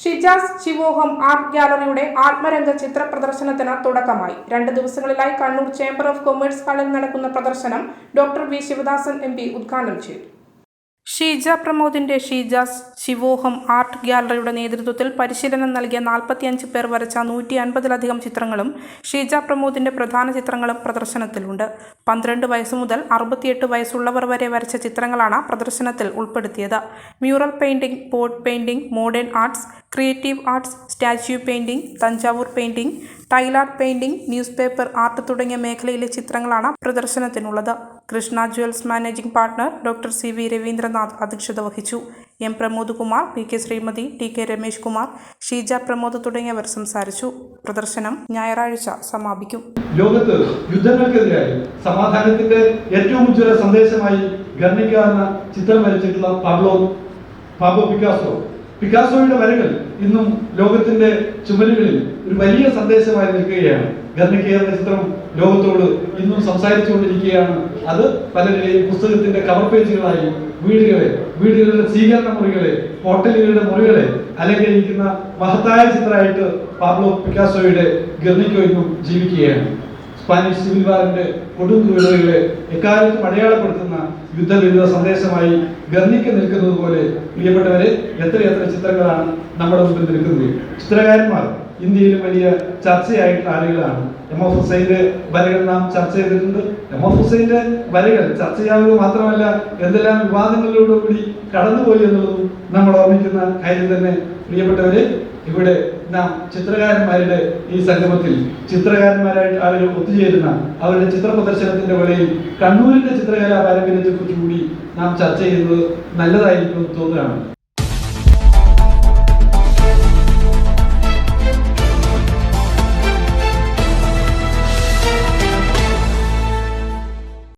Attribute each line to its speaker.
Speaker 1: Shijas ശിവോഹം art ഗ്യാലറിയുടെ ആത്മരംഗ ചിത്ര പ്രദർശനത്തിന് തുടക്കമായി. 2 ദിവസങ്ങളിലായി കണ്ണൂർ ചേംബർ ഓഫ് കൊമേഴ്സ് ഹാളിൽ നടക്കുന്ന പ്രദർശനം ഡോക്ടർ വി ശിവദാസൻ MP ഉദ്ഘാടനം ചെയ്തു. ഷീജ പ്രമോദിന്റെ ഷീജാസ് ശിവോഹം ആർട്ട് ഗ്യാലറിയുടെ നേതൃത്വത്തിൽ പരിശീലനം നൽകിയ 45 പേർ വരച്ച 150-ലധികം ചിത്രങ്ങളും ഷീജ പ്രമോദിന്റെ പ്രധാന ചിത്രങ്ങളും പ്രദർശനത്തിലുണ്ട്. 12 വയസ്സ് മുതൽ 68 വയസ്സുള്ളവർ വരെ വരച്ച ചിത്രങ്ങളാണ് പ്രദർശനത്തിൽ ഉൾപ്പെടുത്തിയത്. Mural painting, pot painting, modern arts, creative arts, statue painting, Thanjavur painting, tile art painting, newspaper art തുടങ്ങിയ മേഖലയിലെ ചിത്രങ്ങളാണ് പ്രദർശനത്തിനുള്ളത്. Krishna jewels managing partner doctor CV Raveendranath അധ്യക്ഷത വഹിച്ചു. M Pramod Kumar, PK Shrimati, TK Ramesh Kumar, Sheeja Pramod തുടങ്ങിയവർ സംസാരിച്ചു. പ്രദർശനം ഞായറാഴ്ച സമാപിക്കും.
Speaker 2: ലോകത്ത് യുദ്ധങ്ങൾക്കെതിരായി സമാധാനത്തിന്റെ ഏറ്റവും ഉജ്ജ്വല സന്ദേശമായി ഗർണിക്ക എന്ന ചിത്രം വരച്ചിട്ടുള്ള പാബ്ലോ പിക്കാസോയുടെ വരകൾ ഇന്നും ലോകത്തിന്റെ ചുമലുകളിൽ ഒരു വലിയ സന്ദേശമായി നിൽക്കുകയാണ്. ഗർണിക്ക എന്ന ചിത്രം ലോകത്തോട് ഇന്നും സംസാരിച്ചുകൊണ്ടിരിക്കുകയാണ്. അത് പലരുടെയും പുസ്തകത്തിന്റെ കവർ പേജുകളായി വീടുകളുടെ സ്വീകരണ മുറികളെ, ഹോട്ടലുകളുടെ മുറികളെ അലങ്കരിക്കുന്ന മഹത്തായ ചിത്രമായിട്ട് പാബ്ലോ പിക്കാസോയുടെ ഗർണിക്ക ഇന്നും ജീവിക്കുകയാണ്. സ്പാനിഷ് സിവിൽ വാറിന്റെ കൊടുംക്രൂരതകളെ എക്കാലത്തും അടയാളപ്പെടുത്തുന്ന യുദ്ധവിരുദ്ധ സന്ദേശമായി ഗർണിക്ക നിൽക്കുന്നത് പോലെ പ്രിയപ്പെട്ടവരെ എത്രയെത്ര ചിത്രങ്ങളാണ് നമ്മുടെ മുമ്പിൽ നിൽക്കുന്നത്. ചിത്രകാരന്മാർ ഇന്ത്യയിലും വലിയ ചർച്ചയായിട്ടുള്ള ആളുകളാണ്. MF ഹുസൈന്റെ വരകൾ നാം ചർച്ച ചെയ്തിട്ടുണ്ട്. MF ഹുസൈന്റെ വരകൾ ചർച്ച ചെയ്യാവുക മാത്രമല്ല, എന്തെല്ലാം വിവാദങ്ങളിലൂടെ കൂടി കടന്നുപോയി എന്നുള്ളതും നമ്മൾ ഓർമ്മിക്കുന്ന കാര്യം തന്നെ. പ്രിയപ്പെട്ടവരെ, ഇവിടെ നാം ചിത്രകാരന്മാരുടെ ഈ സംഗമത്തിൽ ചിത്രകാരന്മാരായിട്ട് ആളുകൾ ഒത്തുചേരുന്ന അവരുടെ ചിത്ര പ്രദർശനത്തിന്റെ വേളയിൽ കണ്ണൂരിന്റെ ചിത്രകലാ പാരമ്പര്യത്തെ കുറിച്ച് കൂടി നാം ചർച്ച ചെയ്യുന്നത് നല്ലതായിരിക്കും തോന്നുകയാണ്.